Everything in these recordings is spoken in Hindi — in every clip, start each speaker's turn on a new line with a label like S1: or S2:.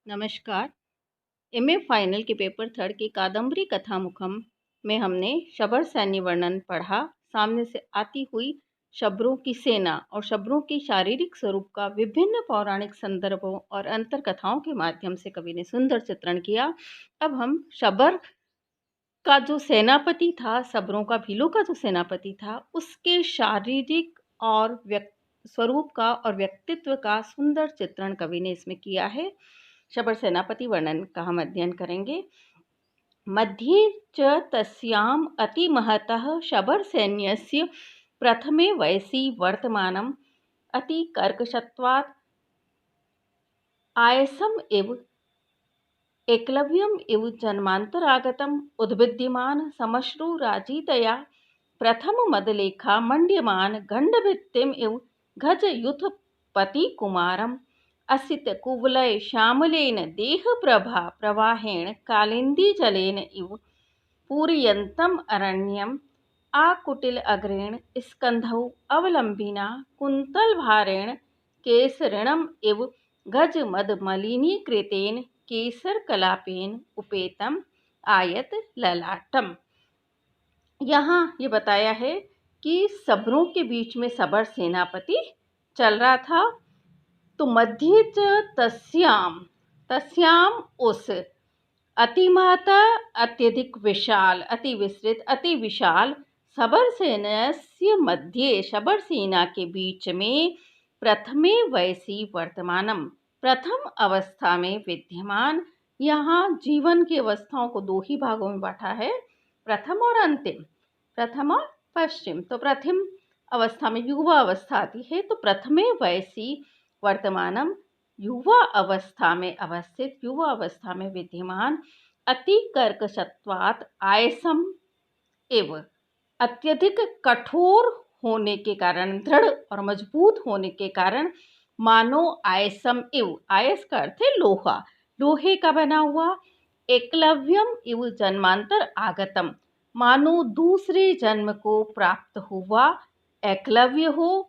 S1: नमस्कार। एमए फाइनल के पेपर थर्ड की कादम्बरी कथामुखम में हमने शबर सैन्य वर्णन पढ़ा। सामने से आती हुई शबरों की सेना और शबरों की शारीरिक स्वरूप का विभिन्न पौराणिक संदर्भों और अंतर कथाओं के माध्यम से कवि ने सुंदर चित्रण किया। अब हम शबर का जो सेनापति था, शबरों का भीलों का जो सेनापति था, उसके शारीरिक और स्वरूप का और व्यक्तित्व का सुंदर चित्रण कवि ने इसमें किया है। शबर सेनापति वर्णन का हम अध्ययन करेंगे। मध्ये च तस्याम् अतिमहतः शबरसैन्यस्य प्रथमे वयसि वर्तमानम् अतिकर्कशत्वात् आयसम् इव एकलव्यम् इव जन्मान्तरागतम् उद्विद्यमान समश्रुराजितया प्रथममदलेखा मण्ड्यमान गण्डभित्तिम् इव गजयुथपतिकुमारम् असितकुवलय श्यामलेन देहप्रभा प्रवाहेण कालिन्दीजलेन इव पूरयन्तम् अरण्यम् आकुटिल अग्रेण स्कन्धौ अवलम्बिना कुन्तलभारेण केसरिणम् इव गजमदमलिनीकृतेन केसरकलापेन उपेतम् आयत ललाटम। यहाँ ये बताया है कि शबरों के बीच में शबर सेनापति चल रहा था। तो मध्य च तस्याम उस अतिमहता अत्यधिक विशाल अति विस्तृत अति विशाल शबर सेनस्य मध्य शबर सेना के बीच में प्रथमे वयसी वर्तमानम प्रथम अवस्था में विद्यमान। यहाँ जीवन की अवस्थाओं को दो ही भागों में बांटा है, प्रथम और अंतिम, प्रथम और पश्चिम। तो प्रथम अवस्था में युवा अवस्था आती है, तो प्रथमे वयसी वर्तमानम युवा अवस्था में अवस्थित, युवा अवस्था में विद्यमान, अति कर्कशत्वात् आयसम एव अत्यधिक कठोर होने के कारण, दृढ़ और मजबूत होने के कारण, मानो आयसम इव, आयस का अर्थ है लोहा, लोहे का बना हुआ, एकलव्यम इव जन्मांतर आगतम, मानो दूसरे जन्म को प्राप्त हुआ एकलव्य हो।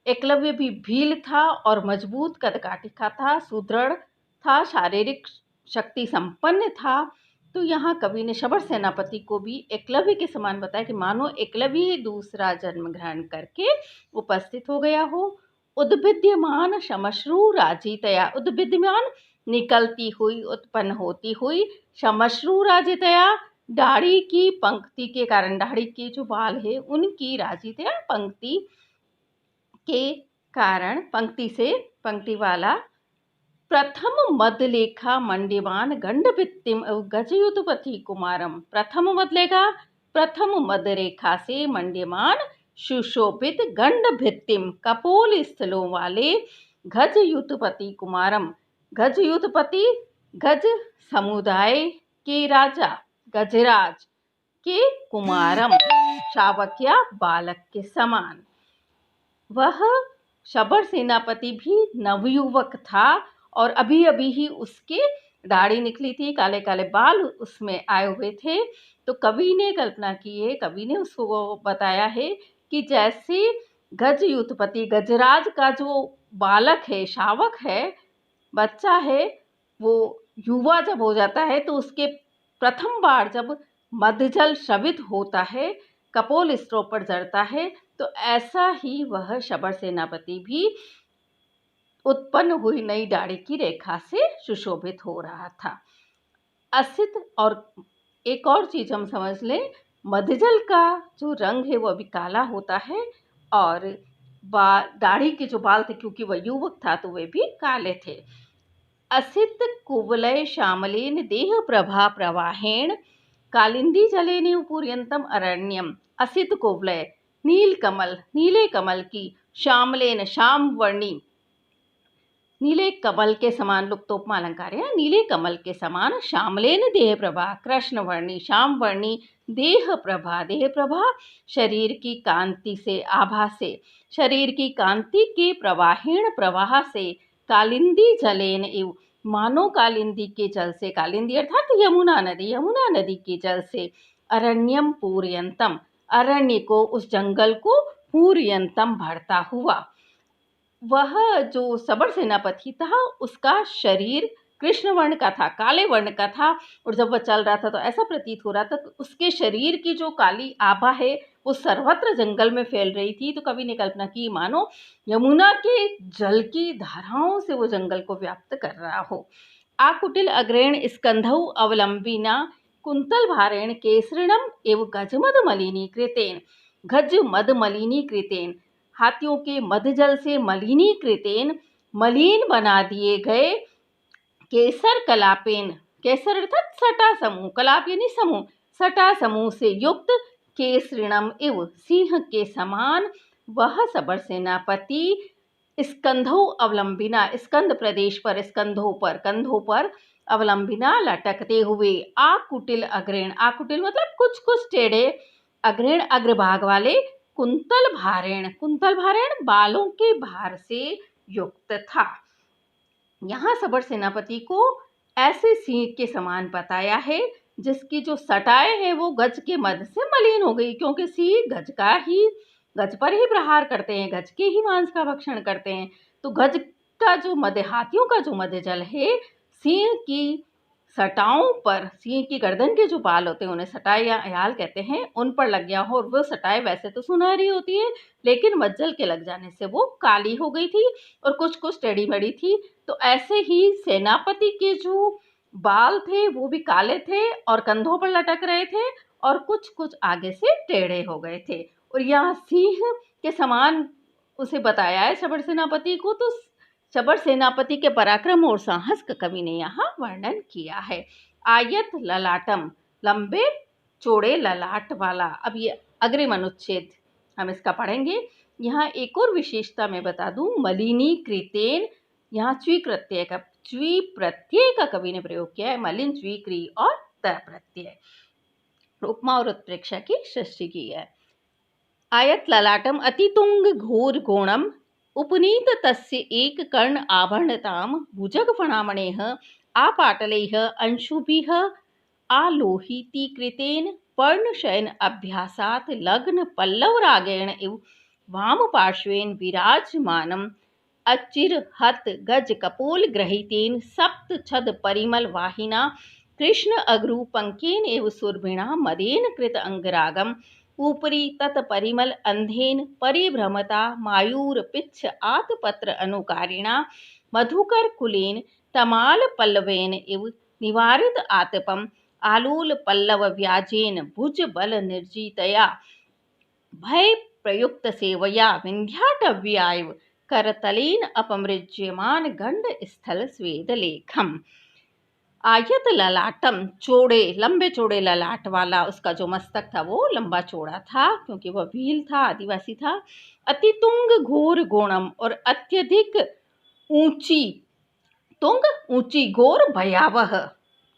S1: एकलव्य भी भील था और मजबूत कदकाठिका था, सुदृढ़ था, शारीरिक शक्ति संपन्न था। तो यहाँ कवि ने शबर सेनापति को भी एकलव्य के समान बताया कि मानो एकलव्य ही दूसरा जन्म ग्रहण करके उपस्थित हो गया हो। उद्विद्यमान शमश्रु राजितया, उद्विद्यमान निकलती हुई, उत्पन्न होती हुई, शमश्रु राजितया दाढ़ी की पंक्ति के कारण, दाढ़ी के जो बाल है उनकी राजितया पंक्ति के कारण, पंक्ति से पंक्ति वाला, प्रथम मदलेखा मंड्यमान गंडभित्तिम गजयुतपति कुमारम, प्रथम मदलेखा प्रथम मदरेखा से मंड्यमान सुशोभित गंडभित्तिम कपोल स्थलों वाले गजयुतपति कुमारम, गजयुतपति गज समुदाय के राजा, गजराज के कुमारम शावक या बालक के समान। वह शबर सेनापति भी नवयुवक था और अभी अभी ही उसके दाढ़ी निकली थी, काले काले बाल उसमें आए हुए थे। तो कवि ने कल्पना की है, कवि ने उसको बताया है कि जैसे गजयुतपति, गजराज का जो बालक है, शावक है, बच्चा है, वो युवा जब हो जाता है तो उसके प्रथम बार जब मध्यजल स्रवित होता है, कपोल स्तरों पर जड़ता है, तो ऐसा ही वह शबर सेनापति भी उत्पन्न हुई नई दाढ़ी की रेखा से सुशोभित हो रहा था। असित, और एक और चीज हम समझ लें, मध्यजल का जो रंग है वो अभी काला होता है और दाढ़ी के जो बाल थे, क्योंकि वह युवक था तो वे भी काले थे। असित कुवलय श्यामलेन देह प्रभा प्रवाहेण कालिंदी जलेन पूर्यंतम अरण्यम। असित कुवलय नील कमल, नीले कमल की, श्यामलेन श्याम वर्णी, नीले कमल के समान, लुप्तोपमा अलंकार है, नीले कमल के समान, श्यामलेन देह प्रभा, कृष्ण वर्णी, श्याम वर्णी, देह प्रभा, देह प्रभा शरीर की कांति से, आभा से, शरीर की कांति के प्रवाहीण प्रवाह से, कालिंदी जलेन इव, मानो कालिंदी के जल से, कालिंदी अर्थात यमुना नदी, यमुना नदी के जल से, अरण्यम पूर्यंतम, अरण्य को, उस जंगल को, पूर्यंतम भरता हुआ। वह जो शबर सेनापति था उसका शरीर कृष्ण वर्ण का था, काले वर्ण का था। और जब वह चल रहा था तो ऐसा प्रतीत हो रहा था कि उसके शरीर की जो काली आभा है वो सर्वत्र जंगल में फैल रही थी। तो कवि ने कल्पना की मानो यमुना के जल की धाराओं से वो जंगल को व्याप्त कर रहा हो। आकुटिल अग्रेण स्कंधौ अवलंबिना कुंतल भारेण केसरिणम एव गजमद मलिनीकृतेन। गज मद मलिनीकृतेन, हाथियों के मद जल से मलिनीकृतेन, मलिन बना दिए गए। केसर कलापेन, केसर अर्थात सटा समूह, कलाप यानी समूह, सटा समूह से युक्त। केसरिणम इव, सिंह के समान वह सबर सेनापति स्कंधों अवलंबिना, स्कंद प्रदेश पर, स्कंधों पर, कंधों पर, अवलंबिना लटकते हुए। आकुटिल अग्रेण, आकुटिल मतलब कुछ कुछ टेढ़े, अग्रेण अग्रभाग वाले, कुंतल भारेण, कुंतल भारेण बालों के भार से युक्त था। यहाँ सबर सेनापति को ऐसे सिंह के समान बताया है जिसकी जो सटाए हैं वो गज के मद से मलिन हो गई, क्योंकि सिंह गज पर ही प्रहार करते हैं, गज के ही मांस का भक्षण करते हैं। तो गज का जो मद, हाथियों का जो मद जल है, सिंह की सटाओं पर, सिंह की गर्दन के जो बाल होते हैं उन्हें सटाए या याल कहते हैं, उन पर लग गया हो। और वो सटाए वैसे तो सुनहरी होती है, लेकिन मज्जल के लग जाने से वो काली हो गई थी और कुछ कुछ टेढ़ी मेढ़ी थी। तो ऐसे ही सेनापति के जो बाल थे वो भी काले थे और कंधों पर लटक रहे थे और कुछ कुछ आगे से टेढ़े हो गए थे। और यहाँ सिंह के समान उसे बताया है शबर सेनापति को। तो शबर सेनापति के पराक्रम और साहस का कवि ने यहाँ वर्णन किया है। आयत ललाटम, लंबे चौड़े ललाट वाला। अब ये अग्रिम अनुच्छेद हम इसका पढ़ेंगे। यहाँ एक और विशेषता मैं बता दूं, मलिनीकृतेन, यहाँ च्वी प्रत्यय का कवि ने प्रयोग किया है। मलिन, च्वी, क्री और त प्रत्यय, उपमा और उत्प्रेक्षा की सृष्टि की है। आयत ललाटम अतितुंग घोर गोणम उपनीत तस्य एक कर्ण आभरणताम भुजग फणामणेः आपाटलैः अंशुभिः आलोहितीकृतेन पर्णशयन अभ्यासात् लग्न पल्लवरागेण इव वाम पार्श्वेन विराजमानम् अचिरहत गज कपोल ग्रहीतेन सप्त छद परिमल वाहिना कृष्ण अग्रु पंकेन एव सुरभिणा मदेन कृत अंगरागम ऊपरी तत्परिमल अंधेन परिभ्रमता मायूर पिच्छ आतपत्र अनुकारिणा मधुकर कुलेन तमाल पल्लवेन इव निवारित आतपम आलूल पल्लव व्याजेन भुज बल निर्जितया भय प्रयुक्त सेवया विंध्याटव्यायव करतलेन अपमृज्यमान गंड स्थल स्वेद लेखम। आयत ललाटम, चौड़े, लंबे चौड़े ललाट वाला, उसका जो मस्तक था वो लंबा चौड़ा था क्योंकि वह भील था, आदिवासी था। अतितुंग घोर गोणम, और अत्यधिक ऊंची, तुंग ऊंची, घोर भयावह,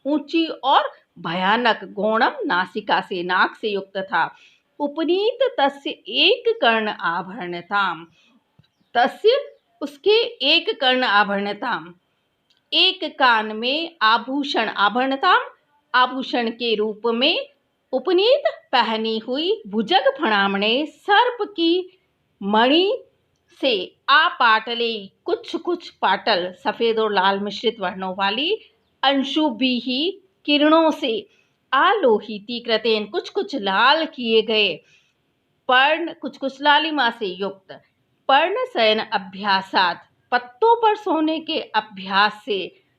S1: ऊंची और भयानक, गोणम नासिका से, नाक से युक्त था। उपनीत तस्य एक कर्ण आभरणताम, तस्य उसके एक कर्ण आभरणताम, एक कान में आभूषण, आभरणताम आभूषण के रूप में, उपनीत पहनी हुई, भुजग फणामणे सर्प की मणि से, आपाटले कुछ कुछ पाटल, सफेद और लाल मिश्रित वर्णों वाली, अंशुभिः किरणों से, आलोहिती कृतेन कुछ कुछ लाल किए गए, पर्ण कुछ कुछ लालिमा से युक्त, पर्ण शयन अभ्यासात पत्तों पर सोने के अभ्यास से,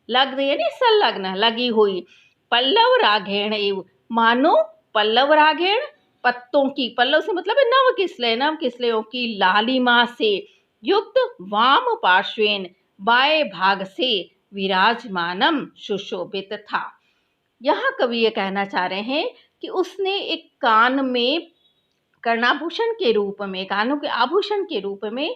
S1: लग्न यानी संलग्न, लगी हुई, पल्लव राघेण एव मानो पल्लव राघेण पत्तों की, पल्लव से मतलब है नव किसले, नव किसलेयों की लालिमा से युक्त, वाम पार्श्वेन बाएं भाग से, विराजमानम सुशोभित था। यहाँ कवि ये कहना चाह रहे हैं कि उसने एक कान में कर्णाभूषण के रूप में, कानों के आभूषण के रूप में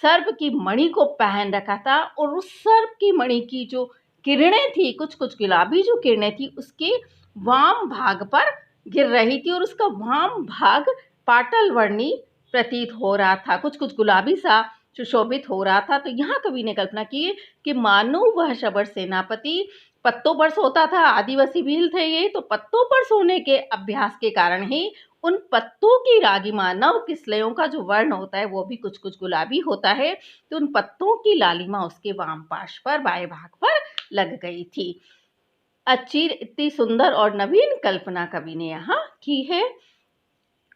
S1: सर्प की मणि को पहन रखा था, और उस सर्प की मणि की जो किरणें थी, कुछ कुछ गुलाबी जो किरणें थी, उसके वाम भाग पर गिर रही थी और उसका वाम भाग पाटल वर्णी प्रतीत हो रहा था, कुछ कुछ गुलाबी सा सुशोभित हो रहा था। तो यहाँ कवि ने कल्पना की कि मानो वह शबर सेनापति पत्तों पर सोता था, आदिवासी भील थे ये, तो पत्तों पर सोने के अभ्यास के कारण ही उन पत्तों की रागिमा, नव किसलयों का जो वर्ण होता है वो भी कुछ कुछ गुलाबी होता है, तो उन पत्तों की लालिमा उसके वाम पार्श्व पर, बाएं भाग पर लग गई थी। अचिर इतनी सुंदर और नवीन कल्पना कवि ने यहाँ की है।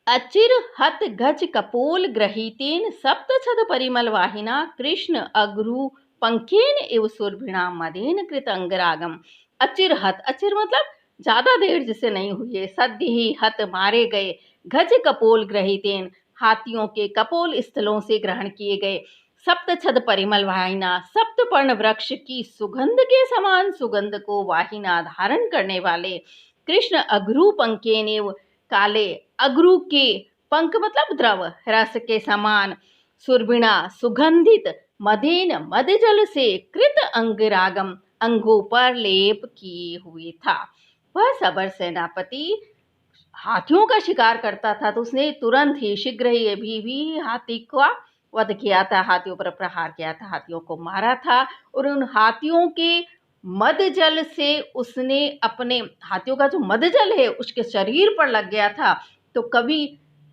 S1: अचिर हत गज कपोल ग्रहीतेन सप्तछद परिमल वाहिना कृष्ण अग्रु पंकेन इव सुरभिणा मदेन कृत अंगरागम। अचिर हत, अचिर मतलब ज्यादा देर जिसे नहीं हुई है, सद्य ही हत मारे गए, गज कपोल ग्रहीतेन हाथियों के कपोल स्थलों से ग्रहण किए गए, सप्तछद परिमल वाहिना सप्तपर्ण वृक्ष की सुगंध के समान सुगंध को वाहिना धारण करने वाले कृष्ण अग्रु पंकेन काले अग्रु के पंख मतलब द्रव रस के समान सुरभिणा सुगंधित मदेन मद जल से कृत अंगरागम अंगों पर लेप किए हुए था। वह सबर सेनापति हाथियों का शिकार करता था, तो उसने तुरंत ही शीघ्र ही अभी भी हाथी का वध किया था, हाथियों पर प्रहार किया था, हाथियों को मारा था और उन हाथियों के मद जल से उसने अपने हाथियों का जो मद जल है उसके शरीर पर लग गया था। तो कवि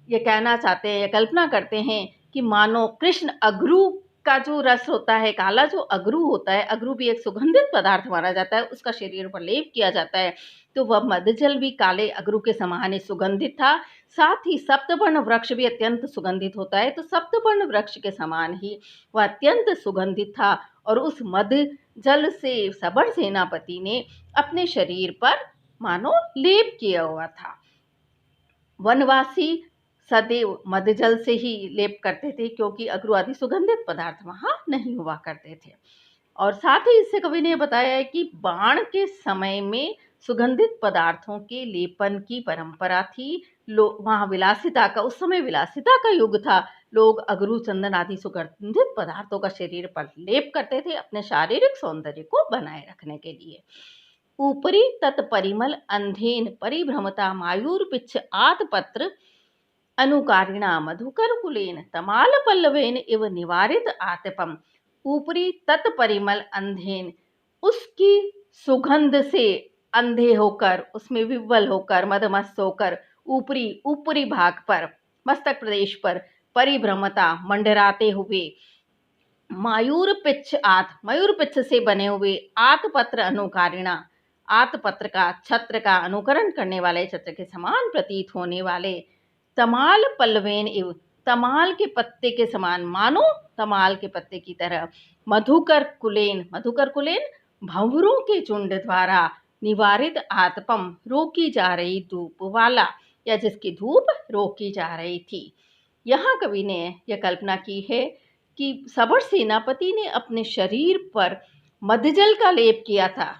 S1: ये कहना चाहते हैं, कल्पना करते हैं कि मानो कृष्ण अगरू का जो रस होता है, काला जो अगरू होता है, अगरू भी एक सुगंधित पदार्थ माना जाता है, उसका शरीर पर लेप किया जाता है, तो वह मदजल भी काले अगरू के समान ही सुगंधित था। साथ ही सप्तपर्ण वृक्ष भी अत्यंत सुगंधित होता है, तो सप्तपर्ण वृक्ष के समान ही वह अत्यंत सुगंधित था और उस मद जल से सबर सेनापति ने अपने शरीर पर मानो लेप किया हुआ था। वनवासी सदैव मदजल से ही लेप करते थे क्योंकि अगरू आदि सुगंधित पदार्थ वहां नहीं हुआ करते थे। और साथ ही इससे कवि ने बताया है कि बाण के समय में सुगंधित पदार्थों के लेपन की परंपरा थी। लोग वहां विलासिता का, उस समय विलासिता का युग था, लोग अगरू चंदन आदि सुगंधित पदार्थों का शरीर पर लेप करते थे अपने शारीरिक सौंदर्य को बनाए रखने के लिए। ऊपरी तत्परिमल अंधेन परिभ्रमता मायूर पिच्छ आतपत्र अनुकारिणा मधुकर कुलेन तमाल पल्लवेन इव निवारित आतपम। ऊपरी तत्परिमल अंधेन, उसकी सुगंध से अंधे होकर, उसमें विह्वल होकर, मदमस्त होकर, ऊपरी ऊपरी भाग पर, मस्तक प्रदेश पर परिभ्रमता मंडराते हुए, मायूर पिच्छ आत, मयूर पिच्छ से बने हुए, आतपत्र अनुकारिणा, आतपत्र का, छत्र का अनुकरण करने वाले, छत्र के समान प्रतीत होने वाले, तमाल पल्लवेन इव, तमाल के पत्ते के समान, मानो तमाल के पत्ते की तरह, मधुकर कुलेन, मधुकर कुलेन भंवरों के झुंड द्वारा, निवारित आतपम रोकी जा रही धूप वाला, या जिसकी धूप रोकी जा रही थी। यहाँ कवि ने यह कल्पना की है कि सबर सेनापति ने अपने शरीर पर मदजल का लेप किया था।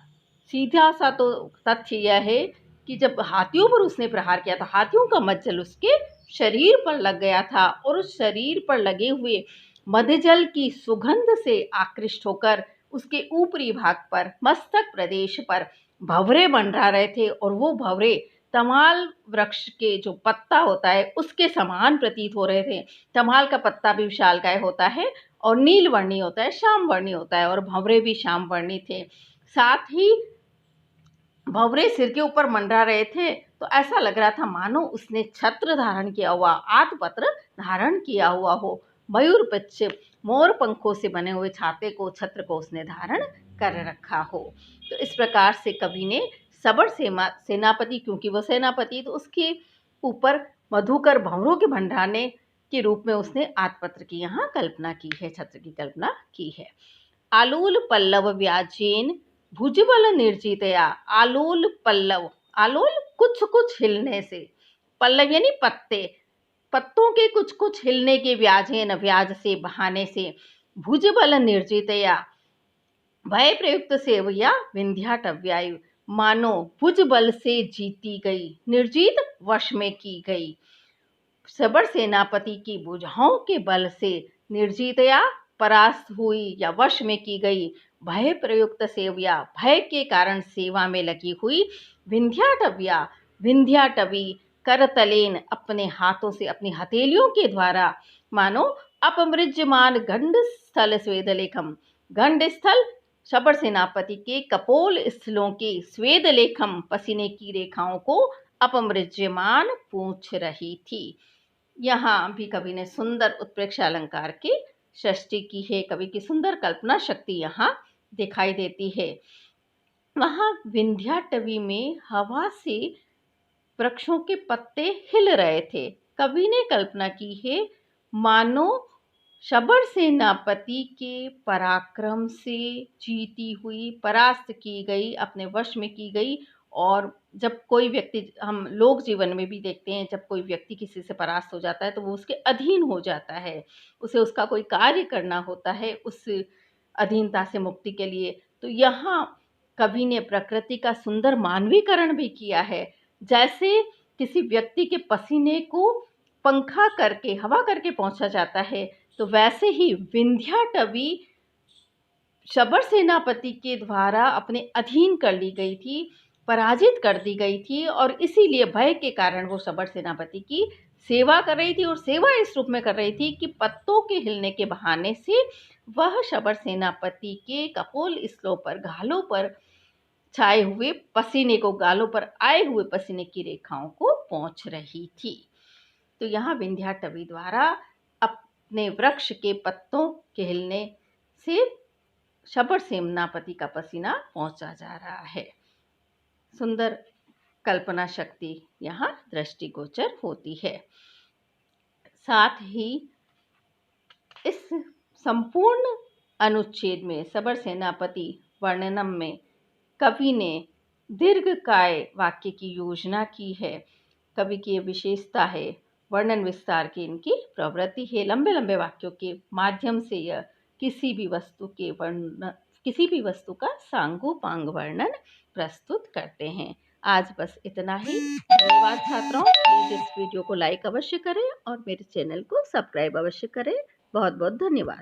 S1: सीधा सा तो तथ्य यह है कि जब हाथियों पर उसने प्रहार किया था, हाथियों का मदजल उसके शरीर पर लग गया था और उस शरीर पर लगे हुए मदजल की सुगंध से आकृष्ट होकर उसके ऊपरी भाग पर, मस्तक प्रदेश पर भंवरे मंडरा रहे थे और वो भंवरे तमाल वृक्ष के जो पत्ता होता है उसके समान प्रतीत हो रहे थे। तमाल का पत्ता भी विशालकाय होता है और नील वर्णी होता है, श्याम वर्णी होता है, और भंवरे भी श्याम वर्णी थे। साथ ही भंवरे सिर के ऊपर मंडरा रहे थे, तो ऐसा लग रहा था मानो उसने छत्र धारण किया हुआ, आतपत्र धारण किया हुआ हो। मयूर पिच्छ, मोर पंखों से बने हुए छाते को, छत्र को उसने धारण कर रखा हो। तो इस प्रकार से कवि ने सबर सेनापति, क्योंकि वो सेनापति, तो उसके ऊपर मधुकर भंवरों के भंडारने के रूप में उसने आतपत्र की यहाँ कल्पना की है, छत्र की कल्पना की है। आलूल पल्लव व्याजेन भुजबल निर्जितया, आलोल पल्लव, आलोल कुछ कुछ हिलने से, पल्लव यानी पत्ते, पत्तों के कुछ कुछ हिलने के, व्याजेन व्याज से, बहाने से, भुजबल निर्जितया भय प्रयुक्त सेवया विंध्याटव्यायु, मानो भुज बल से जीती गई, निर्जीत वश में की गई, सबर सेनापति की भुजाओं के बल से निर्जीतया परास्त हुई या वश में की गई, भय प्रयुक्त सेवया भय के कारण सेवा में लगी हुई, विंध्याटव्या विंध्याटवी करतलेन अपने हाथों से, अपनी हथेलियों के द्वारा, मानो अपमृज्यमान गंड स्थल स्वेदलेखम, गंड स्थल सबर सेनापति के कपोल स्थलों के स्वेदलेखम पसीने की रेखाओं को अपमृज्यमान पूछ रही थी। यहाँ भी कवि ने सुंदर उत्प्रेक्षा अलंकार की सृष्टि की है। कवि की सुंदर कल्पना शक्ति यहाँ दिखाई देती है। वहाँ विंध्याटवी में हवा से वृक्षों के पत्ते हिल रहे थे। कवि ने कल्पना की है मानो शबर सेनापति के पराक्रम से जीती हुई, परास्त की गई, अपने वश में की गई। और जब कोई व्यक्ति, हम लोक जीवन में भी देखते हैं, जब कोई व्यक्ति किसी से परास्त हो जाता है तो वो उसके अधीन हो जाता है, उसे उसका कोई कार्य करना होता है उस अधीनता से मुक्ति के लिए। तो यहाँ कवि ने प्रकृति का सुंदर मानवीकरण भी किया है। जैसे किसी व्यक्ति के पसीने को पंखा करके, हवा करके पहुंचा जाता है, तो वैसे ही विंध्याटवी शबर सेनापति के द्वारा अपने अधीन कर ली गई थी, पराजित कर दी गई थी। और इसीलिए भय के कारण वो शबर सेनापति की सेवा कर रही थी, और सेवा इस रूप में कर रही थी कि पत्तों के हिलने के बहाने से वह शबर सेनापति के कपोल स्थलों पर, गालों पर छाए हुए पसीने को, गालों पर आए हुए पसीने की रेखाओं को पोंछ रही थी। तो यहाँ विंध्याटवी द्वारा अपने वृक्ष के पत्तों के हिलने से शबर सेनापति का पसीना पहुंचा जा रहा है। सुंदर कल्पना शक्ति यहाँ दृष्टिगोचर होती है। साथ ही इस संपूर्ण अनुच्छेद में, शबर सेनापति वर्णनम में, कवि ने दीर्घकाय वाक्य की योजना की है। कवि की ये विशेषता है, वर्णन विस्तार की इनकी प्रवृत्ति है। लंबे लंबे वाक्यों के माध्यम से यह किसी भी वस्तु का सांगोपांग वर्णन प्रस्तुत करते हैं। आज बस इतना ही। धन्यवाद छात्रों। प्लीज इस वीडियो को लाइक अवश्य करें और मेरे चैनल को सब्सक्राइब अवश्य करें। बहुत बहुत धन्यवाद।